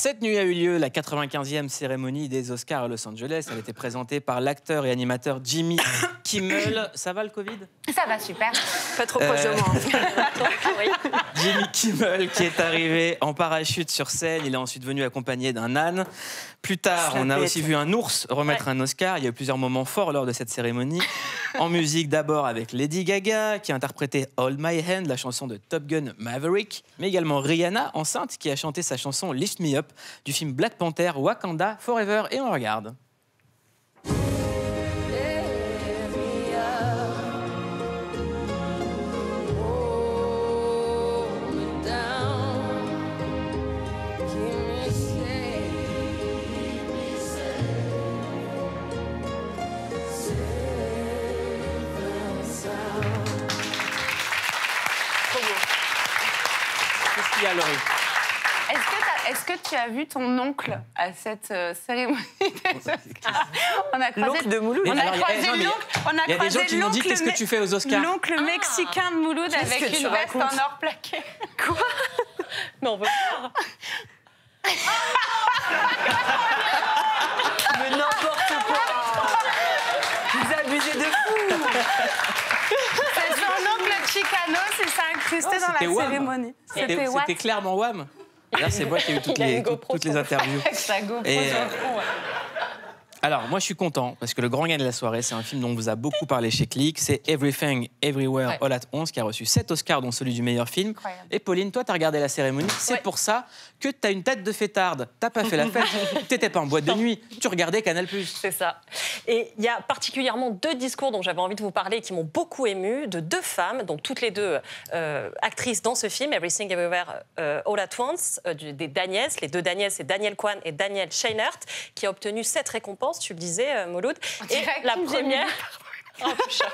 Cette nuit a eu lieu la 95e cérémonie des Oscars à Los Angeles. Elle était présentée par l'acteur et animateur Jimmy Kimmel. Ça va le Covid? Ça va super. Pas trop proche de moi. Oui. Jimmy Kimmel qui est arrivé en parachute sur scène. Il est ensuite venu accompagné d'un âne. Plus tard, on a aussi vu un ours remettre un Oscar. Il y a eu plusieurs moments forts lors de cette cérémonie. En musique, d'abord avec Lady Gaga, qui a interprété Hold My Hand, la chanson de Top Gun Maverick, mais également Rihanna, enceinte, qui a chanté sa chanson Lift Me Up du film Black Panther, Wakanda Forever. Et on regarde. Qu'est-ce qu'il y a, Laurie? Est-ce que tu as vu ton oncle à cette cérémonie des Oscars? On a croisé L'oncle de Mouloud. On a croisé l'oncle. Il y a des gens qui m'ont dit qu'est-ce que tu fais aux Oscars? L'oncle mexicain de Mouloud avec que tu une veste racontes? en or plaqué. Quoi? Mais on veut voir. Mais n'importe quoi. Vous abusez de fou. C'est son oncle Chicano, c'est ça incrusté dans la C'était Wham. cérémonie. C'était what? C'était clairement Wham. Là, c'est moi qui ai eu toutes Il a une les, GoPro toutes les sur- interviews. Avec sa GoPro Et, sur le front, ouais. Alors, moi, je suis content parce que le grand gain de la soirée, c'est un film dont on vous a beaucoup parlé chez Click. C'est Everything, Everywhere, Ouais. All at Once, qui a reçu 7 Oscars, dont celui du meilleur film. Incroyable. Et Pauline, toi, tu as regardé la cérémonie. C'est Ouais. pour ça que tu as une tête de fêtarde. Tu pas fait la fête. Tu n'étais pas en boîte de nuit. Tu regardais Canal+. C'est ça. Et il y a particulièrement 2 discours dont j'avais envie de vous parler qui m'ont beaucoup ému, de 2 femmes, donc toutes les 2 actrices dans ce film, Everything Everywhere All at Once, des Daniels. Les 2 Daniels, c'est Daniel Kwan et Daniel Scheinert, qui a obtenu 7 récompenses, tu le disais, Mouloud. Et dirait la Kim première... Oh, putain.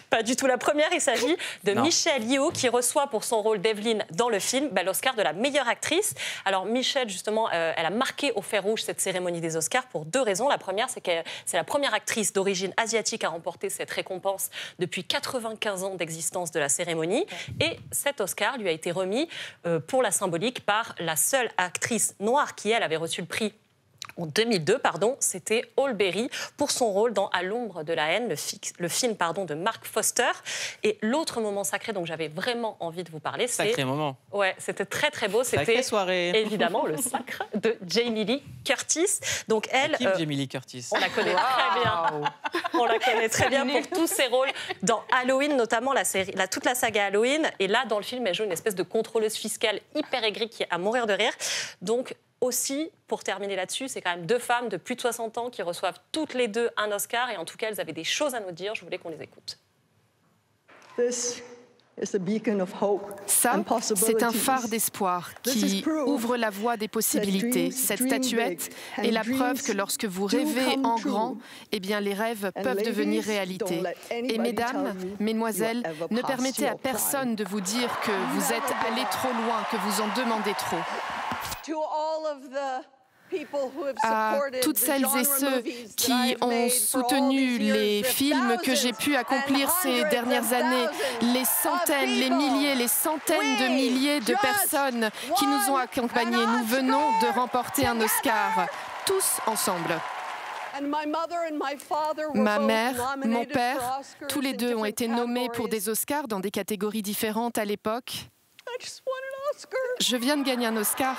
Pas du tout. La première, il s'agit de Non. Michelle Yeoh qui reçoit pour son rôle d'Evelyn dans le film l'Oscar de la meilleure actrice. Alors Michelle, justement, elle a marqué au fer rouge cette cérémonie des Oscars pour 2 raisons. La première, c'est que c'est la première actrice d'origine asiatique à remporter cette récompense depuis 95 ans d'existence de la cérémonie. Et cet Oscar lui a été remis pour la symbolique par la seule actrice noire qui, elle, avait reçu le prix en 2002, c'était Halle Berry pour son rôle dans À l'ombre de la haine, le film de Mark Foster. Et l'autre moment sacré dont j'avais vraiment envie de vous parler, c'est... Sacré moment. Ouais, c'était très très beau. Sacrée C'était soirée. évidemment le sacre de Jamie Lee Curtis. Donc elle, Qui Jamie Lee Curtis? on la connaît très bien. On la connaît très bien pour tous ses rôles dans Halloween, notamment toute la saga Halloween. Et là, dans le film, elle joue une espèce de contrôleuse fiscale hyper aigrie qui est à mourir de rire. Donc aussi, pour terminer là-dessus, c'est quand même 2 femmes de plus de 60 ans qui reçoivent toutes les 2 un Oscar. Et en tout cas, elles avaient des choses à nous dire. Je voulais qu'on les écoute. Ça, c'est un phare d'espoir qui ouvre la voie des possibilités. Cette statuette est la preuve que lorsque vous rêvez en grand, eh bien, les rêves peuvent devenir réalité. Et mesdames, mesdemoiselles, ne permettez à personne de vous dire que vous êtes allés trop loin, que vous en demandez trop. À toutes celles et ceux qui ont soutenu les films que j'ai pu accomplir ces dernières années, les centaines, les milliers, les centaines de milliers de personnes qui nous ont accompagnés, nous venons de remporter un Oscar, tous ensemble. Ma mère, mon père, tous les 2 ont été nommés pour des Oscars dans des catégories différentes à l'époque. Je viens de gagner un Oscar.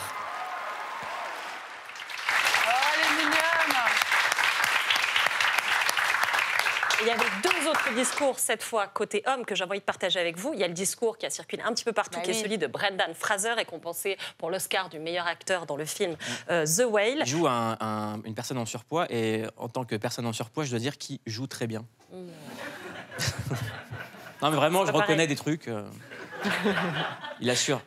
Il y avait 2 autres discours, cette fois, côté homme, que j'ai envie de partager avec vous. Il y a le discours qui a circulé un petit peu partout, qui est celui de Brendan Fraser, récompensé pour l'Oscar du meilleur acteur dans le film The Whale. Il joue une personne en surpoids et en tant que personne en surpoids, je dois dire qu'il joue très bien. Non mais vraiment, je reconnais des trucs. Il assure.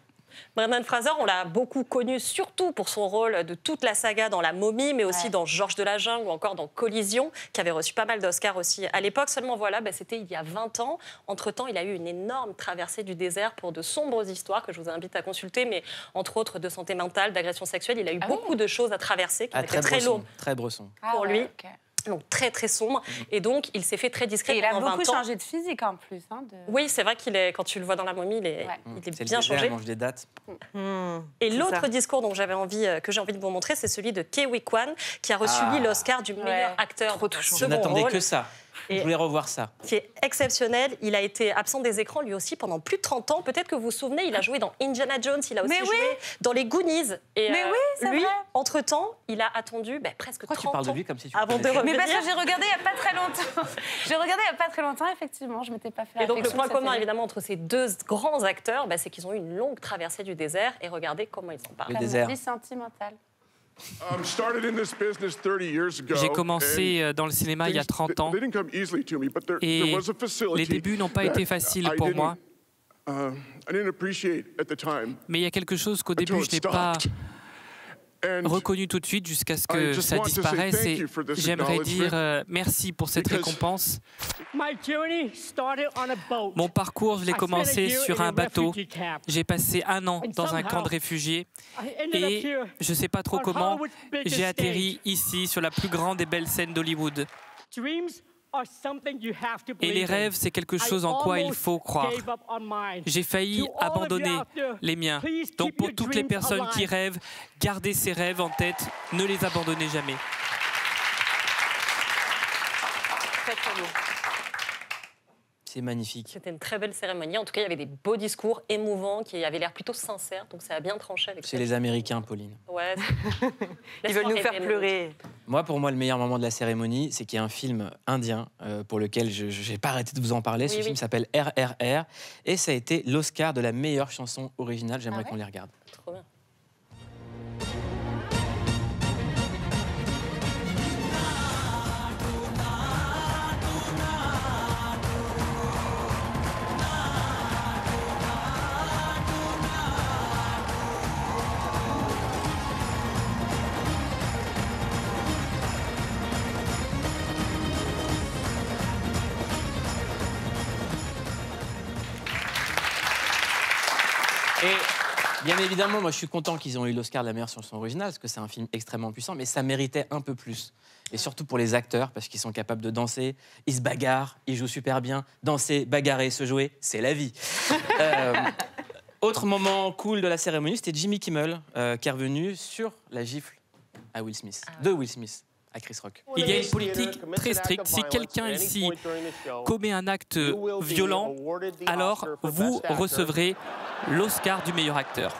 Brendan Fraser, on l'a beaucoup connu surtout pour son rôle de toute la saga dans La Momie, mais aussi dans Georges de la Jungle ou encore dans Collision, qui avait reçu pas mal d'Oscars aussi à l'époque. Seulement voilà, c'était il y a 20 ans. Entre-temps, il a eu une énorme traversée du désert pour de sombres histoires que je vous invite à consulter, mais entre autres de santé mentale, d'agression sexuelle. Il a eu beaucoup de choses à traverser qui étaient très lourdes Très Bresson. pour lui. Donc très très sombre, et donc il s'est fait très discret pendant 20 ans. Il a beaucoup changé de physique en plus. Oui, c'est vrai qu'il est, quand tu le vois dans la momie, il est bien changé. Il mange des dattes. Et l'autre discours dont que j'ai envie de vous montrer, c'est celui de Ke Huy Quan, qui a reçu lui l'Oscar du meilleur acteur second rôle. Je n'attendais que ça. Je voulais revoir ça. Qui est exceptionnel. Il a été absent des écrans lui aussi pendant plus de 30 ans. Peut-être que vous vous souvenez, il a joué dans Indiana Jones, il a aussi joué dans les Goonies. Et lui, entre-temps, il a attendu presque 30 ans. Tu parles de lui comme si tu avant de revenir. Mais parce que j'ai regardé il n'y a pas très longtemps. J'ai regardé il n'y a pas très longtemps, effectivement. Je ne m'étais pas fait la réflexion. Et donc le point commun, évidemment, entre ces deux grands acteurs, c'est qu'ils ont eu une longue traversée du désert. Et regardez comment ils s'en parlent. Le désert. Vie sentimentale. J'ai commencé dans le cinéma il y a 30 ans et les débuts n'ont pas été faciles pour moi. Mais il y a quelque chose qu'au début je n'ai pas reconnu tout de suite jusqu'à ce que ça disparaisse et j'aimerais dire merci pour cette récompense. Mon parcours, je l'ai commencé sur un bateau. J'ai passé 1 an dans un camp de réfugiés et je ne sais pas trop comment, j'ai atterri ici sur la plus grande et belle scène d'Hollywood. Et les rêves, c'est quelque chose en quoi il faut croire. J'ai failli abandonner les miens. Donc pour toutes les personnes qui rêvent, gardez ces rêves en tête, ne les abandonnez jamais. Très, très beau. C'est magnifique. C'était une très belle cérémonie. En tout cas, il y avait des beaux discours émouvants qui avaient l'air plutôt sincères. Donc ça a bien tranché avec C'est les Américains, Pauline. Ouais. Ils veulent nous faire pleurer. Pour moi, le meilleur moment de la cérémonie, c'est qu'il y a un film indien pour lequel je n'ai pas arrêté de vous en parler. Ce film s'appelle RRR et ça a été l'Oscar de la meilleure chanson originale. J'aimerais qu'on les regarde. Trop bien. Et bien évidemment, moi je suis content qu'ils aient eu l'Oscar de la meilleure chanson originale, parce que c'est un film extrêmement puissant, mais ça méritait un peu plus. Et surtout pour les acteurs, parce qu'ils sont capables de danser, ils se bagarrent, ils jouent super bien. Danser, bagarrer, se jouer, c'est la vie. Autre moment cool de la cérémonie, c'était Jimmy Kimmel, qui est revenu sur la gifle à Will Smith, de Will Smith. À Chris Rock. Il y a une politique très stricte. Si quelqu'un ici commet un acte violent, alors vous recevrez l'Oscar du meilleur acteur.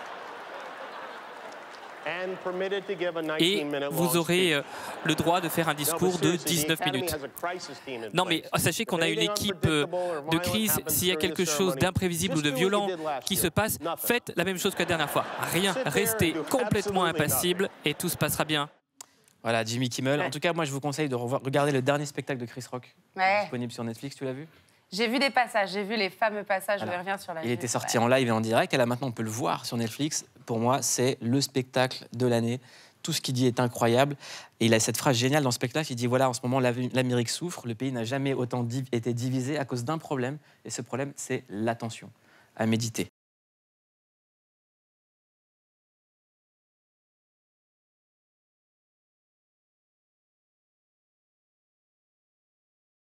Et vous aurez le droit de faire un discours de 19 minutes. Non, mais sachez qu'on a une équipe de crise. S'il y a quelque chose d'imprévisible ou de violent qui se passe, faites la même chose que la dernière fois. Rien, restez complètement impassible et tout se passera bien. Voilà, Jimmy Kimmel. En tout cas, moi, je vous conseille de regarder le dernier spectacle de Chris Rock, disponible sur Netflix. Tu l'as vu? J'ai vu des passages, j'ai vu les fameux passages où il revient sur la vie. Il était sorti en live et en direct, et là, maintenant, on peut le voir sur Netflix. Pour moi, c'est le spectacle de l'année. Tout ce qu'il dit est incroyable. Et il a cette phrase géniale dans le spectacle. Il dit, voilà, en ce moment, l'Amérique souffre. Le pays n'a jamais autant été divisé à cause d'un problème. Et ce problème, c'est l'attention. À méditer.